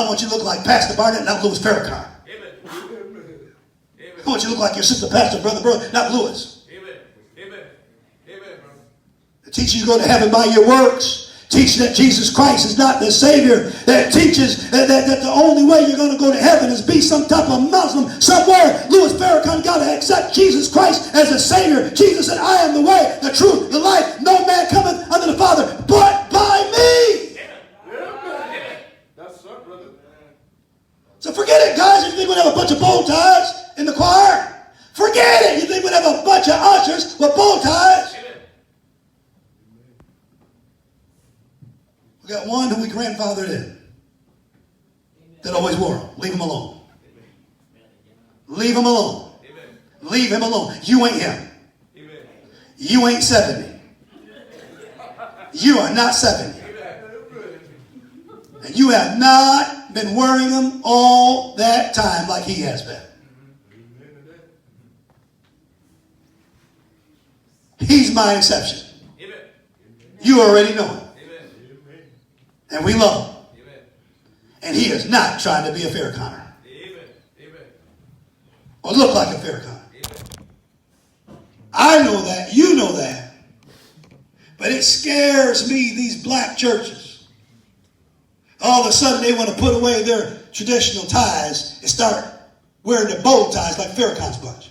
I want you to look like Pastor Barnett, not Louis Farrakhan. I want you to look like your sister, Pastor, brother, not Louis. The teacher you go to heaven by your works. Teaching that Jesus Christ is not the Savior. That teaches that the only way you're going to go to heaven is be some type of Muslim somewhere. Louis Farrakhan got to accept Jesus Christ as a Savior. Jesus said, I am the way, the truth, the life. No man cometh unto the Father but by me. That's right, brother. So forget it, guys. If you think we're going to have a bunch of bow ties in the choir, forget it. You think we're going to have a bunch of ushers with bow ties. We got one who we grandfathered in that always wore them. Leave him alone. Leave him alone. Leave him alone. You ain't him. You ain't 70. You are not 70. And you have not been wearing them all that time like he has been. He's my exception. You already know him. And we love him. Amen. And he is not trying to be a Farrakhaner. Amen. Or look like a Farrakhaner. I know that. You know that. But it scares me, these black churches. All of a sudden they want to put away their traditional ties and start wearing their bow ties like Farrakhan's bunch.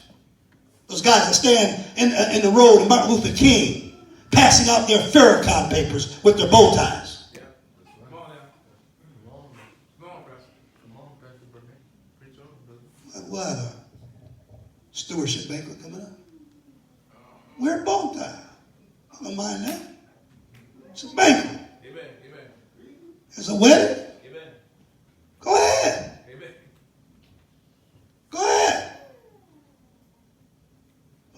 Those guys that stand in the road of Martin Luther King passing out their Farrakhan papers with their bow ties. What a stewardship banquet coming up. Wear a bow tie. I don't mind that. It's a banquet. It's a wedding. Go ahead. Go ahead.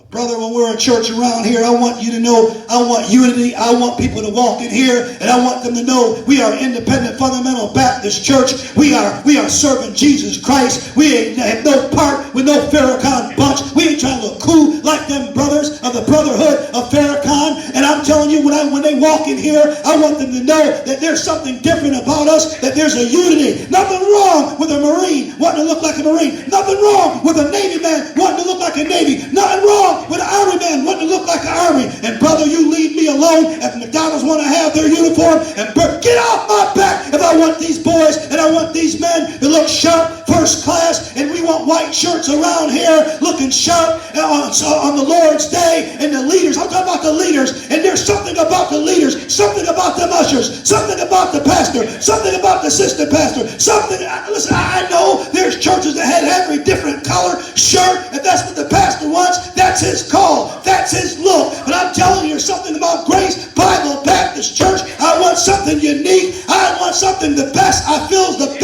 Brother, when we're in church around here, I want you to know, I want unity. I want people to walk in here, and I want them to know we are Independent Fundamental Baptist Church. We are serving Jesus Christ. We have no part with no Farrakhan bunch. We ain't trying to look cool like them brothers of the Brotherhood of Farrakhan. And I'm telling you, when they walk in here, I want them to know that there's something different about us, that there's a unity. Nothing wrong with a Marine wanting to look like a Marine. Nothing wrong with a Navy man wanting to look like a Navy. Nothing wrong with an Army man wanting to look like an Army. And brother, you leave me alone. If McDonald's want to have their uniform, and get off my back if I want these boys and I want these men to look sharp, first class, and we want white shirts around here looking sharp on the Lord's Day. And the leaders, I'm talking about the leaders, and there's something about the leaders, something about the ushers, something about the pastor, something about the assistant pastor, something. Listen, I know there's churches that had every different color shirt. If that's what the pastor wants, that's his call, that's his look. But I'm telling you, there's something about Grace Bible Baptist Church. I want something unique. I want something the best. I feel is the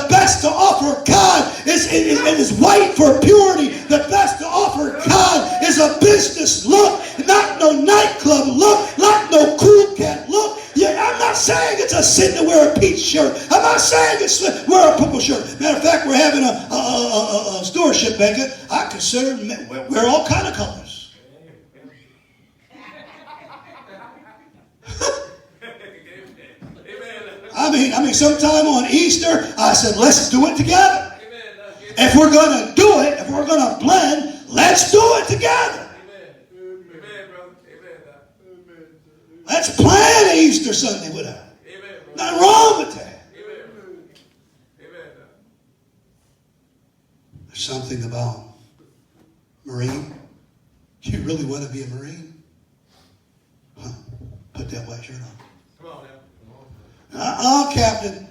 best to offer God is white for purity. The best to offer God is a business look, not no nightclub look, not no cool cat look. Yeah, I'm not saying it's a sin to wear a peach shirt. I'm not saying it's wear a purple shirt. Matter of fact, we're having a stewardship banquet. I consider wear all kind of colors. I mean, sometime on Easter, I said, let's do it together. If we're going to do it, if we're going to blend, let's do it together. Let's plan Easter Sunday with her. Nothing wrong with that. There's something about Marine. You really want to be a Marine? Huh. Put that white shirt on. Captain.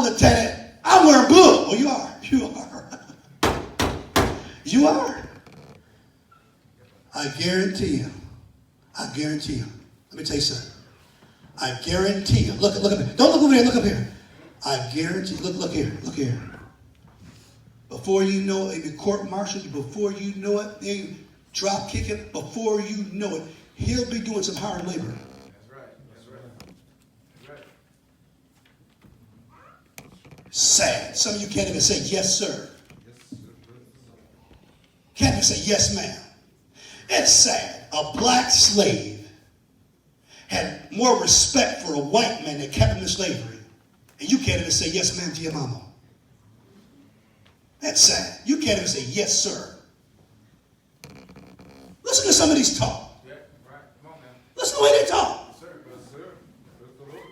Lieutenant. I'm wearing blue. Oh, you are. You are. I guarantee you. Let me tell you something. I guarantee you. Look up here. Don't look over there. Look up here. I guarantee. Look here. Before you know it, the court-martialed. Before you know it, they drop kick it. Before you know it, he'll be doing some hard labor. Sad. Some of you can't even say yes, sir. Can't even say yes, ma'am. It's sad. A black slave had more respect for a white man that kept him in slavery And you can't even say yes, ma'am, to your mama. That's sad. You can't even say yes, sir. Listen to some of these talk. Yeah, right. Come on, man. Listen to the way they talk. Yes, sir. Yes, sir. Praise the Lord.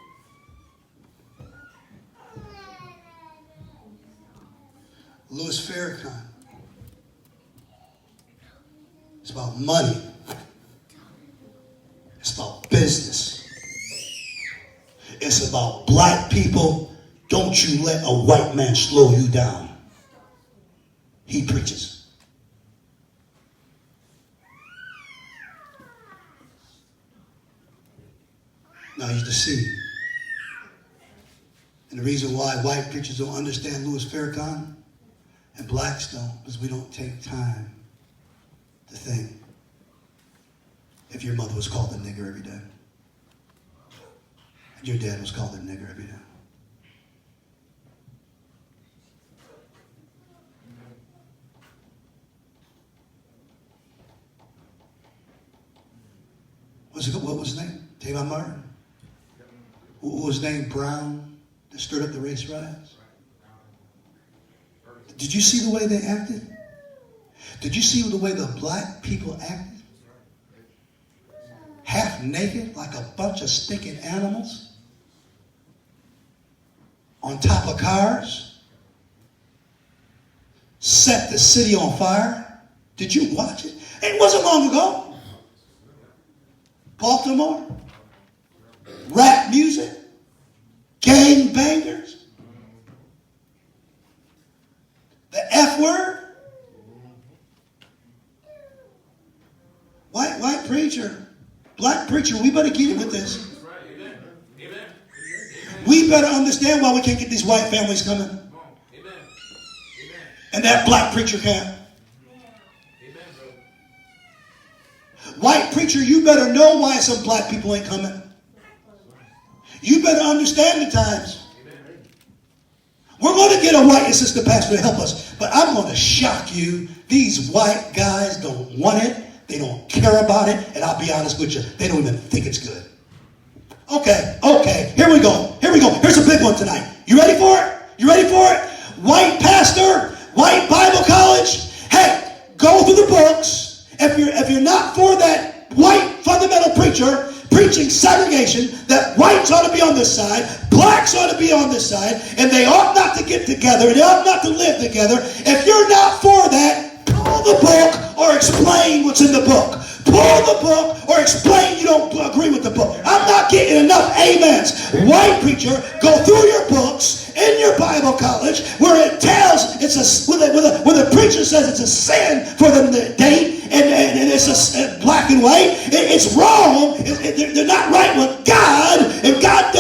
Louis Farrakhan. It's about money. It's about business. It's about black people. Don't you let a white man slow you down. He preaches. Now he's deceived. And the reason why white preachers don't understand Louis Farrakhan and blacks don't is we don't take time to think if your mother was called a nigger every day. And your dad was called a nigger every day. What was his name? Trayvon Martin? Who was named Brown that stirred up the race riots? Did you see the way they acted? Did you see the way the black people acted? Half naked like a bunch of stinking animals? On top of cars? Set the city on fire? Did you watch it? It wasn't long ago. Baltimore, rap music, gang bangers, the F word, white preacher, black preacher, we better get it with this. We better understand why we can't get these white families coming. And that black preacher can't. White preacher, you better know why some black people ain't coming. You better understand the times. We're going to get a white assistant pastor to help us. But I'm going to shock you. These white guys don't want it. They don't care about it. And I'll be honest with you, they don't even think it's good. Okay. Here we go. Here's a big one tonight. You ready for it? White pastor, white Bible college. Hey, go through the books. If you're not for that white fundamental preacher preaching segregation, that whites ought to be on this side, blacks ought to be on this side, and they ought not to get together, and they ought not to live together. If you're not for that, pull the book or explain what's in the book. Pull the book or explain you don't agree with the book. I'm not getting enough amens. White preacher, go through your books in your Bible college where it tells where the preacher says it's a sin for them to date and it's a black and white. It's wrong. They're not right with God, and God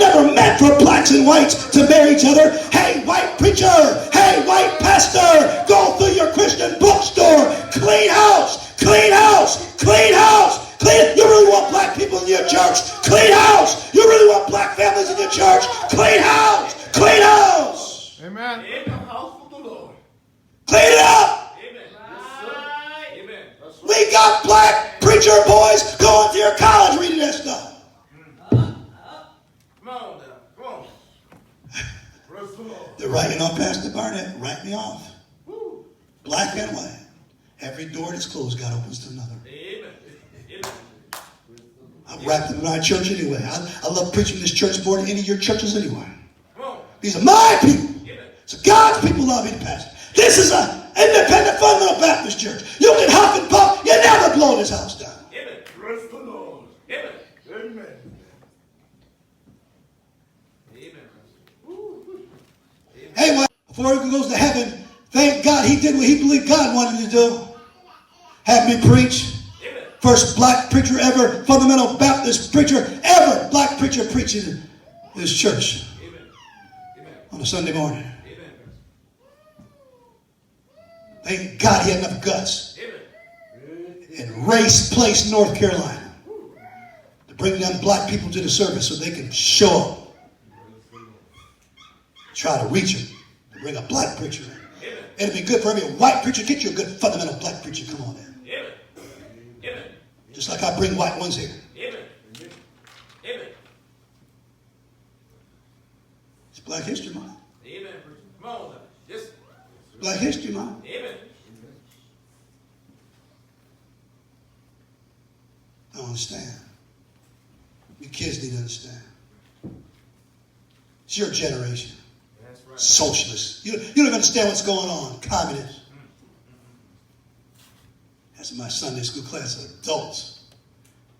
never meant for blacks and whites to marry each other. Hey, white preacher. Hey, white pastor. Go through your Christian bookstore. Clean house. You really want black people in your church? Clean house. You really want black families in your church? Clean house. Amen. In the house of the Lord. Clean it up. Amen. Yes, amen. That's right. We got black preacher boys going to your college reading that stuff. Come on now. Come on. Praise the Lord. They're writing on Pastor Barnett. Write me off. Woo. Black and white. Every door that's closed, God opens to another. Amen. I'm wrapped in my church anyway. I love preaching this church more than any of your churches anyway. Come on. These are my people. Amen. So God's people love me to pastor. This is an independent fundamental Baptist church. You can huff and puff. You never blow this house down. Amen. Praise the Lord. Amen. Amen. Amen. Hey, well, before he goes to heaven, thank God he did what he believed God wanted to do. Have me preach. Amen. First black preacher ever, fundamental Baptist preacher ever, black preacher preaching in his church. Amen. Amen. On a Sunday morning. Amen. Thank God he had enough guts Amen. in Race Place, North Carolina, to bring them black people to the service so they can show up. Try to reach them, to bring a black preacher in. Amen. It'd be good for every white preacher. Get you a good fundamental black preacher. Come on in. Amen. Amen. Just like I bring white ones here. Amen. Amen. It's Black History Month. Amen, preacher. Come on now. Yes. Black History Month. Amen. I don't understand. Your kids need to understand. It's your generation. That's right. Socialists. You don't even understand what's going on. Communists. That's in my Sunday school class of adults.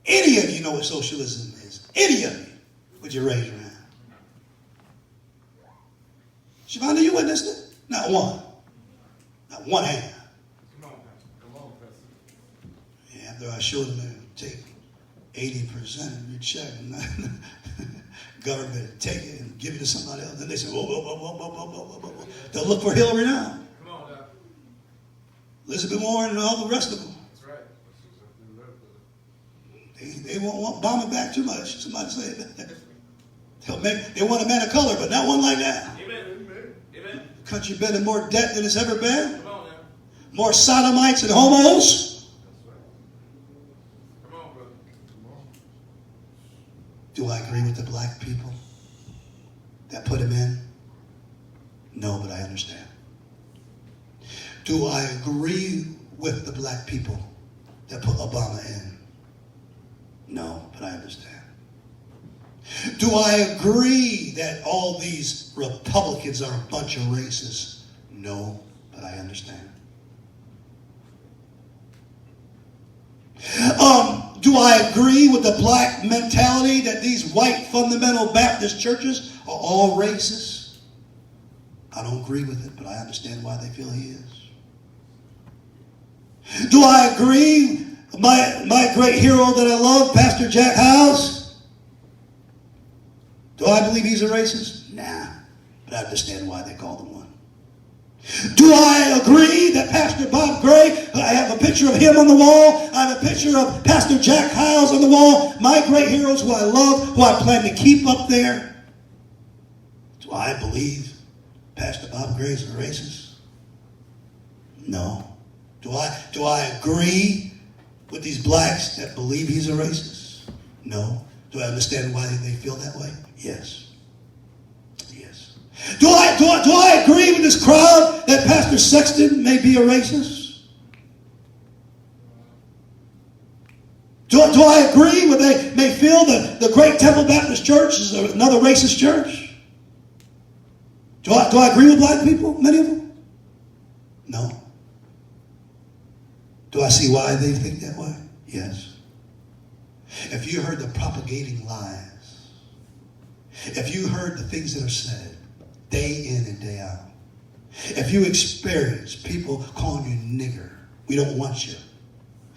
Any of you know what socialism is? Any of you? Would you raise your hand? Shavonda, you witnessed it? Not one. Not one hand. Come on, Pastor. Come on, Pastor. Yeah, after I showed them they take 80% of your check and government take it and give it to somebody else. Then they say, whoa, whoa, whoa, whoa, whoa, whoa, whoa, whoa, whoa. They'll look for Hillary now. Come on now. Elizabeth Warren and all the rest of them. That's right. They won't want Obama back too much. Somebody say that. They want a man of color, but not one like that. Amen. Amen. The country been in more debt than it's ever been. Come on now. More sodomites and homos. That's right. Come on, brother. Come on. Do I agree with the black people that put him in? No, but I understand. Do I agree with the black people that put Obama in? No, but I understand. Do I agree that all these Republicans are a bunch of racists? No, but I understand. Do I agree with the black mentality that these white fundamental Baptist churches are all racist? I don't agree with it, but I understand why they feel he is. Do I agree with my great hero that I love, Pastor Jack Hyles? Do I believe he's a racist? Nah, but I understand why they call him one. Do I agree that Pastor Bob Gray, I have a picture of him on the wall, I have a picture of Pastor Jack Hyles on the wall, my great heroes who I love, who I plan to keep up there? Do I believe Pastor Bob Gray is a racist? No. Do I agree with these blacks that believe he's a racist? No. Do I understand why they feel that way? Yes. Yes. Do I agree with this crowd that Pastor Sexton may be a racist? Do I agree with they may feel that the Great Temple Baptist Church is another racist church? Do I agree with black people, many of them? No. Do I see why they think that way? Yes. If you heard the propagating lies, if you heard the things that are said day in and day out, if you experience people calling you nigger, we don't want you,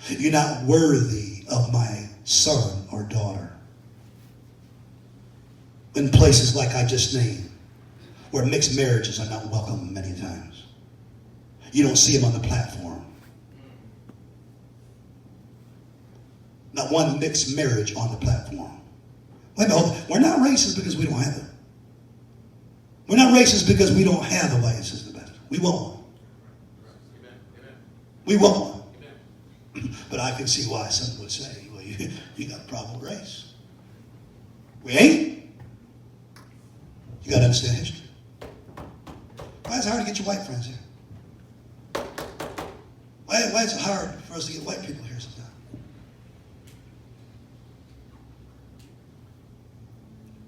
you're not worthy of my son or daughter, in places like I just named, where mixed marriages are not welcome many times, you don't see them on the platform. Not one mixed marriage on the platform. Wait a minute, we're not racist because we don't have it. We're not racist because we don't have a white sister Baptist. We want one. We want one. But I can see why some would say, well, you got a problem with race. We ain't. You got to understand history. Why is it hard to get your white friends here? Why is it hard for us to get white people here sometimes?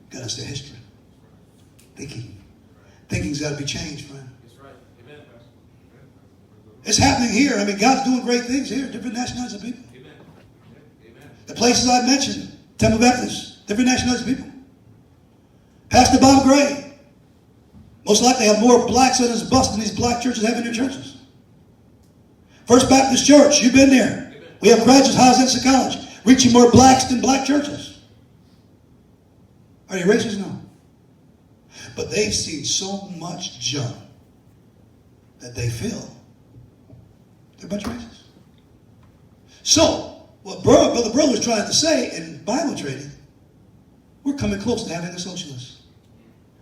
Got to understand history. Thinking's got to be changed, friend. That's right. Amen. It's happening here. I mean, God's doing great things here. Different nationalities of people. Amen. Amen. The places I mentioned, Temple Baptist, different nationalities of people. Pastor Bob Gray, most likely have more blacks on his bus than these black churches have in their churches. First Baptist Church, you've been there. Amen. We have graduates, Howes College, reaching more blacks than black churches. Are you racist? No. But they've seen so much junk that they feel they're a bunch of racists. So, what Brother Brill was trying to say in Bible training, we're coming close to having a socialist.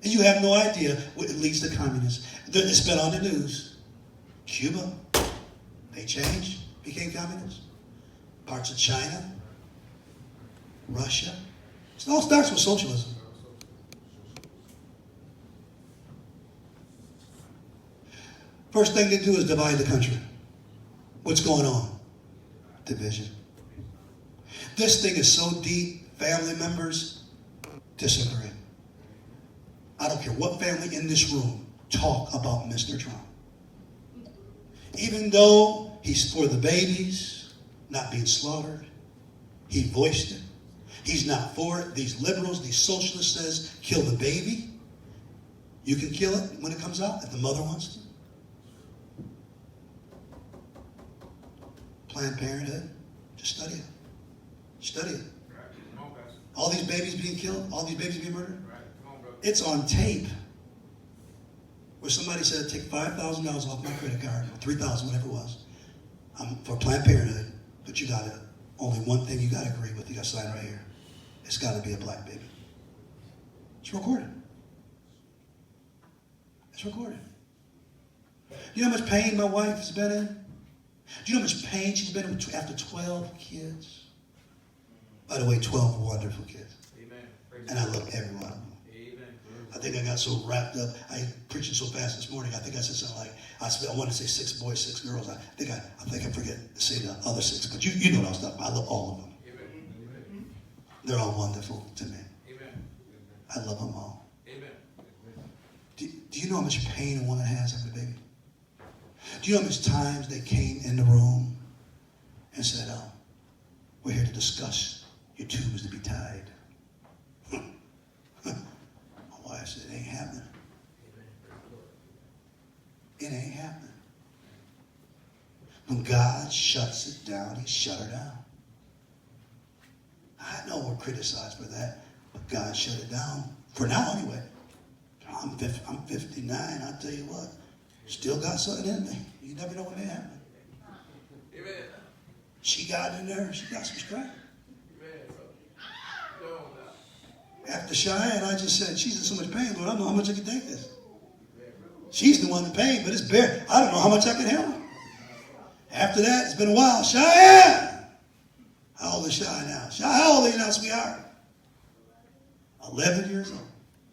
And you have no idea what it leads to communists. It's been on the news. Cuba, they changed, became communists. Parts of China, Russia. It all starts with socialism. First thing they do is divide the country. What's going on? Division. This thing is so deep, family members disagree. I don't care what family in this room talk about Mr. Trump. Even though he's for the babies not being slaughtered, he voiced it. He's not for it. These liberals, these socialists says, kill the baby. You can kill it when it comes out if the mother wants to. Planned Parenthood, just study it. Study it. All these babies being killed, all these babies being murdered. It's on tape. Where somebody said, take $5,000 off my credit card, or $3,000, whatever it was, for Planned Parenthood, but you got to, only one thing you got to agree with, you got to sign right here. It's got to be a black baby. It's recorded. It's recorded. You know how much pain my wife has been in? Do you know how much pain she's been in after 12 kids? By the way, 12 wonderful kids. Amen. And I love every one of them. I think I got so wrapped up. I preaching so fast this morning. I think I said something like, I wanted to say 6 boys, 6 girls. I think I forget to say the other 6. But you know what I was talking about. I love all of them. Amen. They're all wonderful to me. Amen. I love them all. Amen. Do you know how much pain a woman has after a baby? Do you know how much times they came in the room and said, we're here to discuss your tubes to be tied. My wife said, it ain't happening. It ain't happening. When God shuts it down, he shut her down. I know we're criticized for that, but God shut it down. For now, anyway. I'm 59, I'll tell you what. Still got something in me. You never know what may happen. Amen. She got in there. She got some strength. After Cheyenne, I just said, she's in so much pain, Lord, I don't know how much I can take this. She's the one in pain, but it's bare. I don't know how much I can handle. After that, it's been a while. Cheyenne! How old is Cheyenne now? Cheyenne, how old are you now, sweetheart? 11 years old.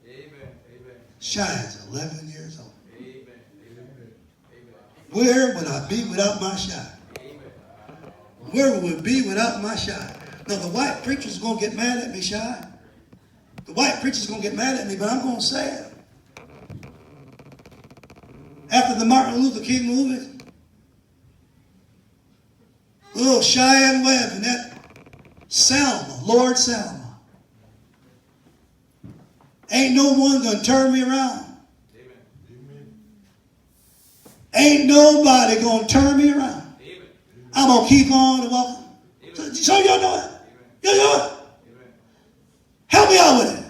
Amen. Cheyenne's 11 years old. Where would I be without my Cheyenne? Where would we be without my Cheyenne? Now, the white preacher's going to get mad at me, Cheyenne. The white preacher's going to get mad at me, but I'm going to say it. After the Martin Luther King movie, little Cheyenne Webb and that Selma, Lord Selma. Ain't no one going to turn me around. Amen. Ain't nobody going to turn me around. Amen. I'm going to keep on walking. So y'all know it. Y'all know it. Help me out with it.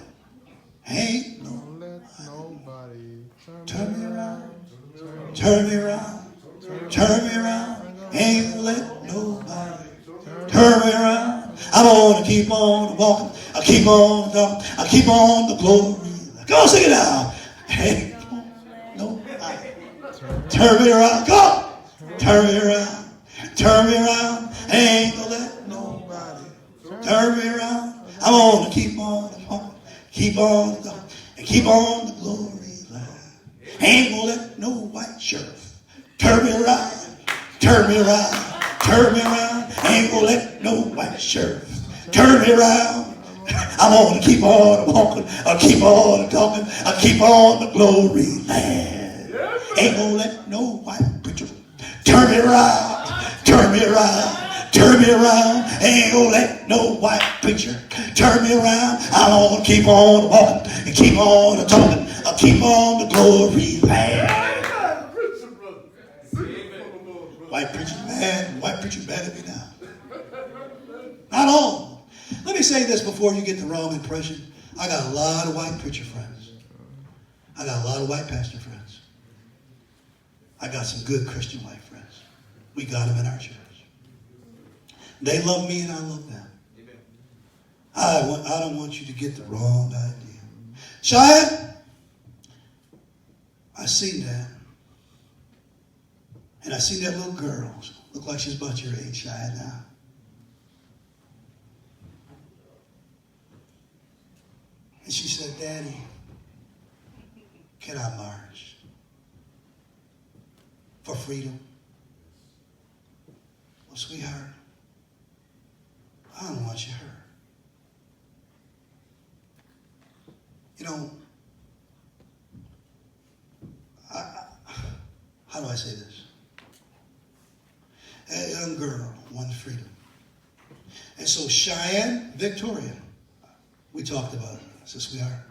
Ain't nobody turn me around. Turn me around. Turn me around. Ain't let nobody turn me around. I'm going to keep on walking. I keep on talking. I keep on the glory. Come on, sing it now. Ain't nobody turn me around. Come on. Turn me around. Turn me around. Ain't gonna let nobody turn me around. I'm going to keep on walking. Keep on going. And keep on the glory line. Ain't gonna let no white sheriff turn me around. Turn me around. Turn me around. Ain't gonna let no white sheriff turn me around. I'm going to keep on walking. I keep on talking. I keep on the glory land. Ain't gonna let no white preacher turn me around. Turn me around. Turn me around. Ain't gonna let no white preacher turn me around. I'm gonna keep on walking and keep on talking. I keep on the glory land. White preacher mad. White preacher mad at me now. Not all. Let me say this before you get the wrong impression. I got a lot of white preacher friends. I got a lot of white pastor friends. I got some good Christian white friends. We got them in our church. They love me and I love them. I don't want you to get the wrong idea. Cheyenne, I seen that. And I seen that little girl. Look like she's about your age, Cheyenne, now. And she said, Daddy, can I march? for freedom. Well, sweetheart, I don't want you hurt. You know, how do I say this? A young girl wants freedom. And so Cheyenne Victoria, we talked about it. I said, sweetheart,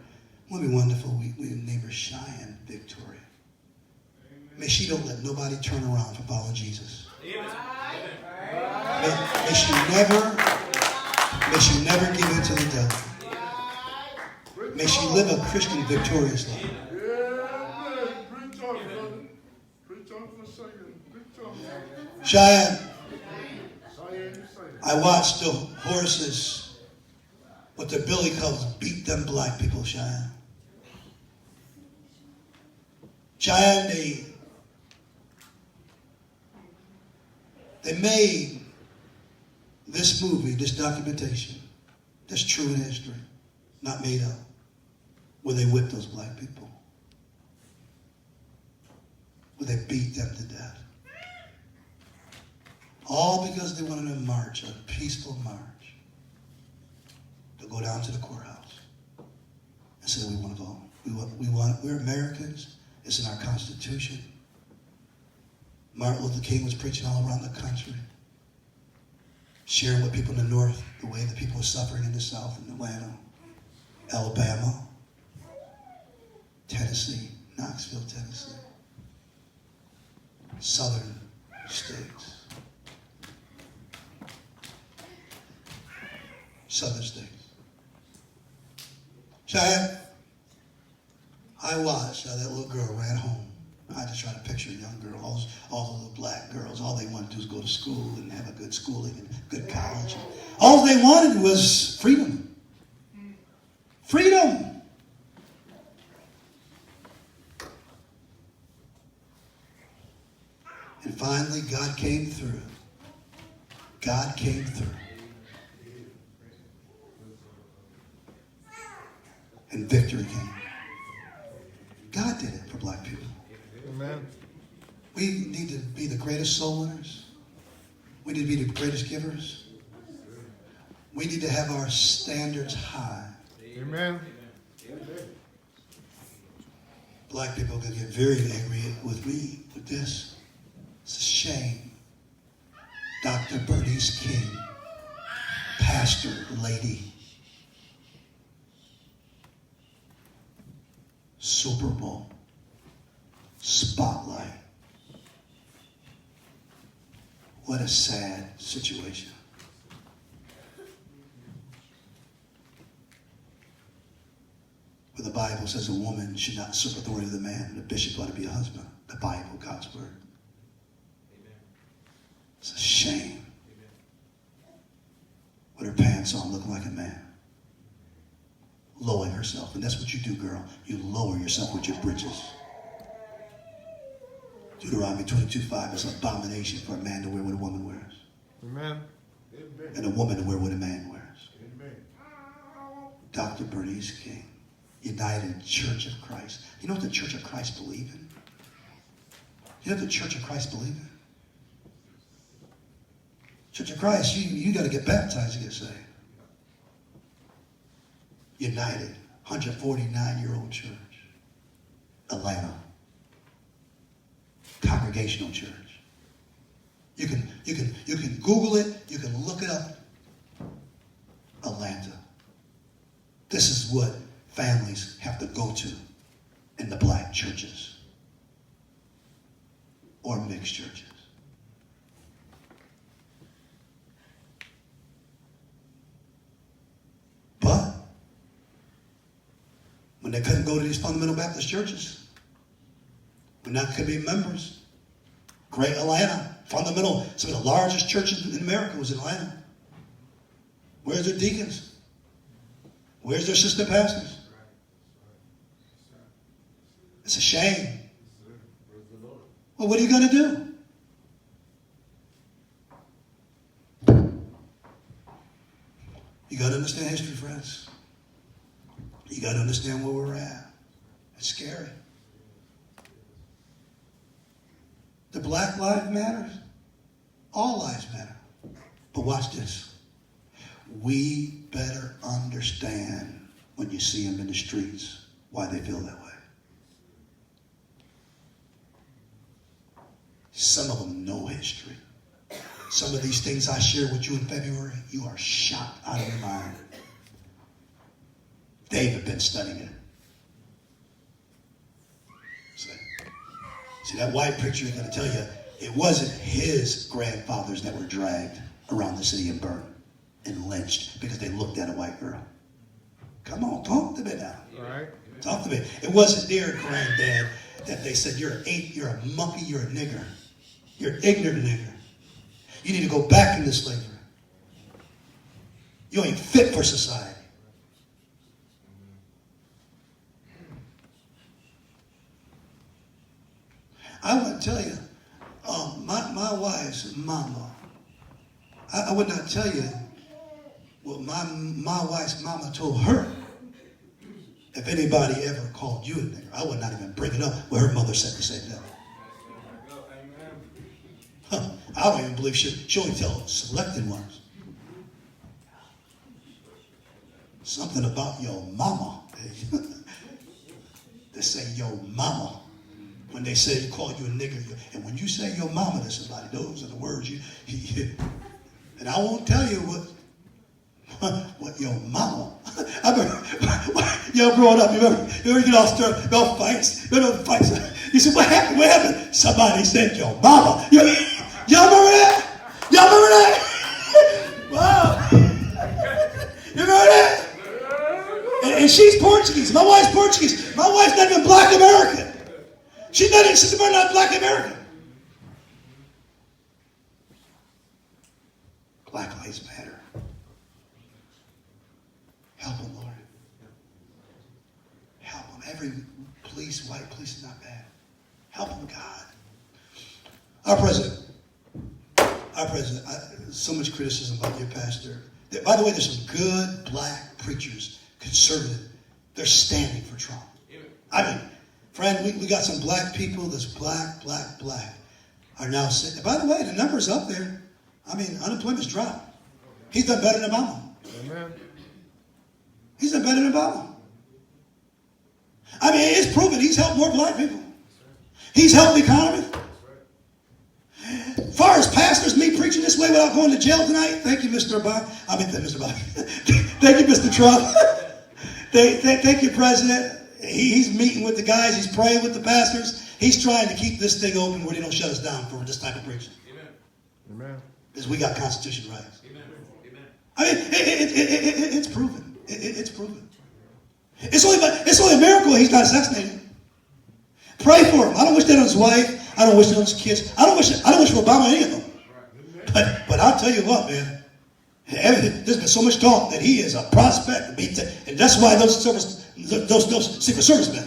wouldn't it be wonderful we name her Cheyenne Victoria. May she don't let nobody turn around for following Jesus. May she never give in to the devil. May she live a Christian victorious life. Cheyenne, I watched the horses with their billy clubs beat them black people, Cheyenne. Cheyenne, they made this movie, this documentation, that's true in history, not made up, where they whipped those black people, where they beat them to death. All because they wanted to march, a peaceful march, to go down to the courthouse and say, we want to vote. We're Americans. It's in our Constitution. Martin Luther King was preaching all around the country, sharing with people in the North the way the people were suffering in the South, in Atlanta, Alabama, Tennessee, Knoxville, Tennessee, southern states. Southern states. Cheyenne, I watched how that little girl ran home. I just try to picture a young girl, all the little black girls. All they wanted to do is go to school and have a good schooling and good college. All they wanted was freedom. Freedom. And finally, God came through. God came through. And victory came. God did it for black people. Amen. We need to be the greatest soul winners. We need to be the greatest givers. We need to have our standards high. Amen. Black people can get very angry with me with this. It's a shame. Dr. Bernice King, pastor lady, Super Bowl, spotlight. What a sad situation. Where the Bible says a woman should not usurp authority of the man, and a bishop ought to be a husband. The Bible, God's word. Amen. It's a shame. Amen. With her pants on, looking like a man. Lowering herself. And that's what you do, girl. You lower yourself with your britches. Deuteronomy 22:5 is an abomination for a man to wear what a woman wears. Amen. And a woman to wear what a man wears. Amen. Dr. Bernice King, United Church of Christ. You know what the Church of Christ believe in? You know what the Church of Christ believe in? Church of Christ, you got to get baptized to get saved. United, 149-year-old church, Atlanta, Congregational church. You can Google it. You can look it up. Atlanta. This is what families have to go to in the black churches or mixed churches. But when they couldn't go to these fundamental Baptist churches, when they could be members, great Atlanta, fundamental, some of the largest churches in America was in Atlanta. Where's their deacons? Where's their assistant pastors? It's a shame. Well, what are you going to do? You got to understand history, friends. You got to understand where we're at. It's scary. The black lives matter. All lives matter. But watch this. We better understand when you see them in the streets why they feel that way. Some of them know history. Some of these things I shared with you in February, you are shocked out of your mind. David been studying it. See, that white preacher is going to tell you it wasn't his grandfathers that were dragged around the city and burned and lynched because they looked at a white girl. Come on, talk to me now. All right. Talk to me. It wasn't their granddad that they said, you're an ape, you're a monkey, you're a nigger. You're an ignorant nigger. You need to go back into slavery. You ain't fit for society. I would tell you, my wife's mama, I would not tell you what my wife's mama told her. If anybody ever called you a nigger, I would not even bring it up where her mother said the same thing. I don't even believe she only tell selected ones. Something about your mama. They say your mama. When they say call you a nigger, and when you say your mama to somebody, those are the words you and I won't tell you what your mama. I remember, y'all growing up, you ever get all stirred, all fights, fights. You said, what happened? What happened? Somebody said your mama. Y'all remember that? Y'all remember that? Wow. You remember that? And she's Portuguese. My wife's Portuguese. My wife's not even black American. She's not black American. Black lives matter. Help them, Lord. Help them. Every white police is not bad. Help them, God. Our president, so much criticism about your pastor. By the way, there's some good black preachers, conservative. They're standing for Trump. I mean, friend, we got some black people that's black, are now sitting. By the way, the number's up there. I mean, unemployment's dropped. He's done better than Obama. Amen. He's done better than Obama. I mean, it's proven he's helped more black people. He's helped the economy. As far as pastors, me preaching this way without going to jail tonight, thank you, Mr. Obama. Mr. Obama. Thank you, Mr. Trump. Thank you, President. He's meeting with the guys. He's praying with the pastors. He's trying to keep this thing open where they don't shut us down for this type of preaching. Amen. Because we got constitutional rights. Amen. I mean, it's proven. It's proven. It's only a miracle he's not assassinated. Pray for him. I don't wish that on his wife. I don't wish that on his kids. I don't wish for Obama any of them. But I'll tell you what, man. There's been so much talk that he is a prospect, and that's why those Secret Service men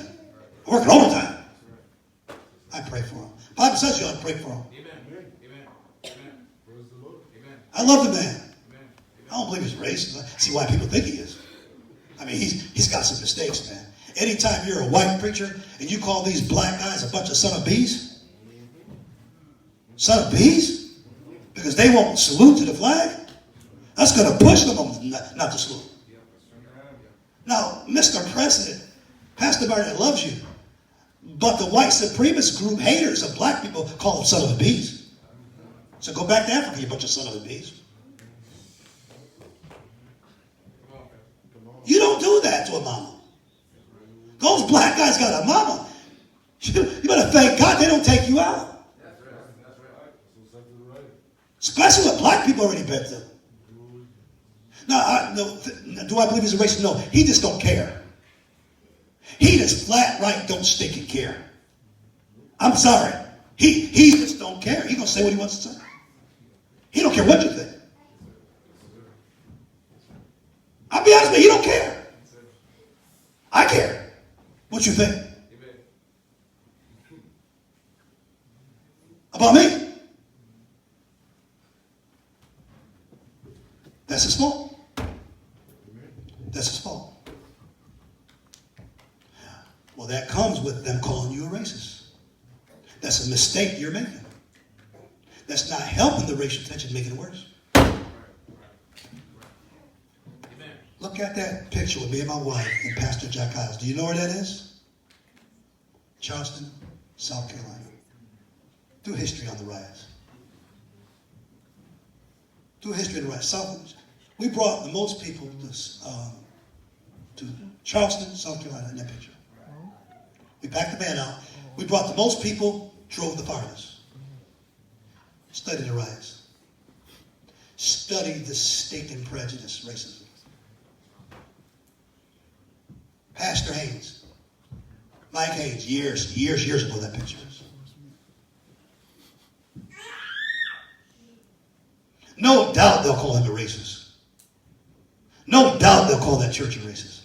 are working overtime. I pray for him. Bible says you ought to pray for him. I love the man. I don't believe he's racist. I see why people think he is. I mean, he's got some mistakes, man. Anytime you're a white preacher and you call these black guys a bunch of son of bees, because they won't salute to the flag, that's going to push them not to salute. Now, Mr. President, Pastor Barnett loves you, but the white supremacist group haters of black people call them son of bees. So go back to Africa, you bunch of son of bees. You don't do that to a mama. Those black guys got a mama. You better thank God they don't take you out. Especially what black people already been through. Now, do I believe he's a racist? No, he just don't care. He just flat right don't stick and care. I'm sorry. He just don't care. He's going to say what he wants to say. He don't care what you think. I'll be honest with you, he don't care. I care what you think. About me. That's his fault. That's his fault. Well, that comes with them calling you a racist. That's a mistake you're making. That's not helping the racial tension, making it worse. Look at that picture with me and my wife and Pastor Jack Hiles. Do you know where that is? Charleston, South Carolina. Do history on the rise. Do history on the rise. We brought the most people to Charleston, South Carolina in that picture. We packed the van out. We brought the most people, drove the farthest. Study the rise. Study the stinking prejudice, racism. Pastor Haynes, Mike Haynes, years ago that picture is. No doubt they'll call him a racist. No doubt they'll call that church a racist.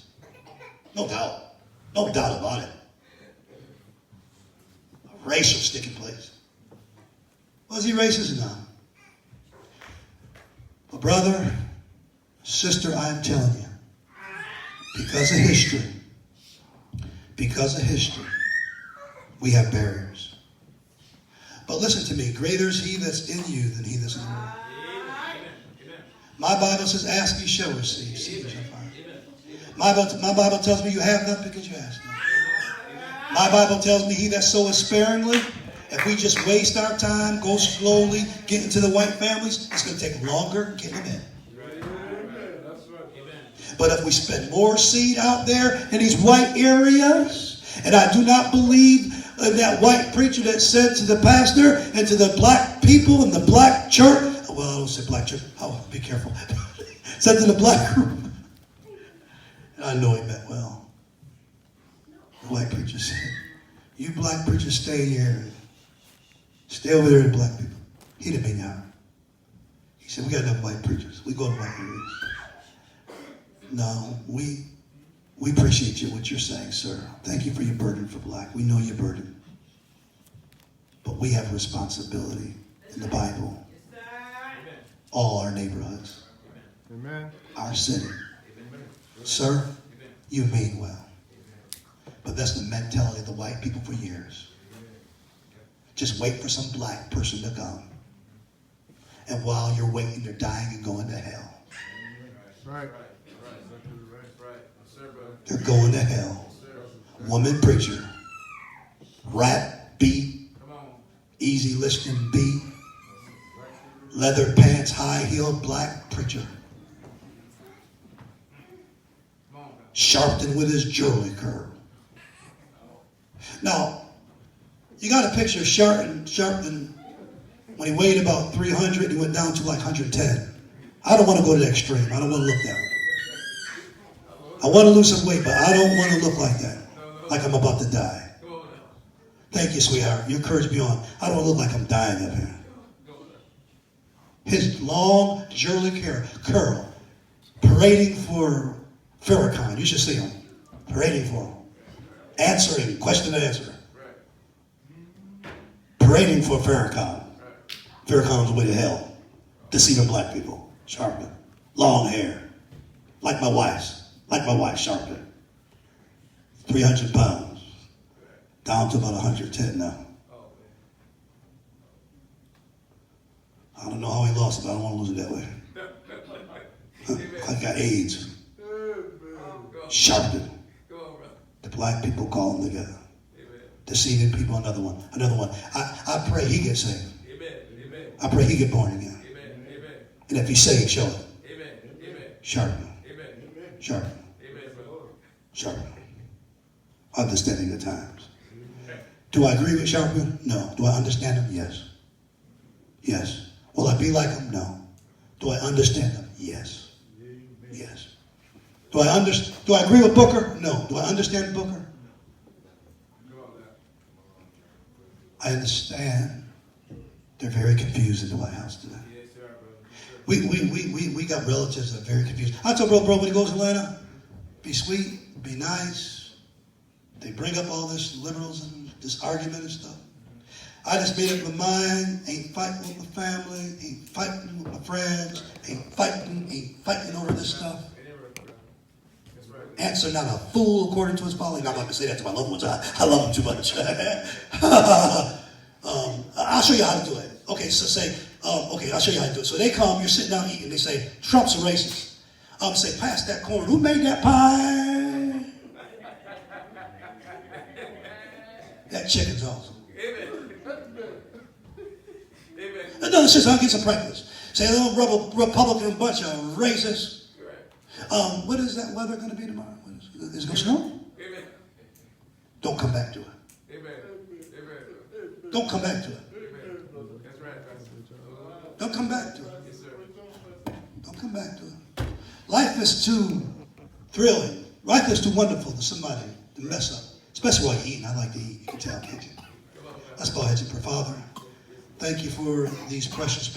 No doubt. No doubt about it. A racial sticking place. Was he racist? No. But brother, sister, I am telling you, because of history, we have barriers. But listen to me, greater is he that's in you than he that's in the world. My Bible says, ask, you shall receive. Seek, you shall find. My Bible tells me you have not because you ask not. My Bible tells me he that soweth sparingly, if we just waste our time, go slowly, get into the white families, it's going to take longer getting them in. But if we spend more seed out there in these white areas, and I do not believe in that white preacher that said to the pastor and to the black people in the black church, well, I don't say black church, oh, be careful, said to the black group, and I know he meant well. The white preacher said, you black preachers stay in your area. Stay over there with black people. He didn't mean that. He said, we got enough white preachers. We go to white areas. No, we appreciate you, what you're saying, sir. Thank you for your burden for black. We know your burden. But we have a responsibility in the Bible. All our neighborhoods. Amen. Our city. Sir, you mean well. But that's the mentality of the white people for years. Just wait for some black person to come. And while you're waiting, they're dying and going to hell. Right. They're going to hell. Woman preacher. Rap beat. Easy listening beat. Leather pants, high heel, black preacher. Sharpton with his jewelry curl. Now, you got to picture Sharpton when he weighed about 300, he went down to like 110. I don't want to go to the extreme. I don't want to look that way. I want to lose some weight, but I don't want to look like that. Like I'm about to die. Thank you, sweetheart. You encouraged me on. I don't want to look like I'm dying up here. His long, jewelry curl, parading for Farrakhan. You should see him. Parading for him. Answering, question and answer. Parading for Farrakhan. Farrakhan was the way to hell. Deceiving black people. Sharpton. Long hair. Like my wife's. Like my wife, Sharpton. 300 pounds. Down to about 110 now. I don't know how he lost it, but I don't want to lose it that way. I got AIDS. Sharpton. The black people call him together. Deceiving people, another one. I pray he gets saved. I pray he get born again. And if he's saved, show it. Sharpton. Sharpton. Sharpton. Understanding the times. Do I agree with Sharpton? No. Do I understand him? Yes. Yes. Will I be like him? No. Do I understand him? Yes. Yes. Do I agree with Booker? No. Do I understand Booker? I understand they're very confused in the White House today. We got relatives that are very confused. I told bro, when he goes to Atlanta, be sweet, be nice. They bring up all this liberals and this argument and stuff. I just made up my mind, ain't fighting with my family, ain't fighting with my friends, ain't fighting over this stuff. Answer not a fool according to his folly. Not like to say that to my loved ones. I love them too much. I'll show you how to do it. Okay, so say, okay, I'll show you how to do it. So they come, you're sitting down eating, they say, Trump's a racist. Say, pass that corn. Who made that pie? That chicken's awesome. Amen. Amen. Another sister, I'll get some practice. Say, a little Republican bunch of racists. What is that weather going to be tomorrow? Is it going to snow? Amen. Don't come back to it. Amen. Amen. Don't come back to it. Amen. That's right, Pastor. Don't come back to it. Yes, sir. Don't come back to it. Life is too thrilling. Life is too wonderful for somebody to mess up. Especially while you're eating. I like to eat. You can tell, can't you? Let's go ahead and pray. Father, thank you for these precious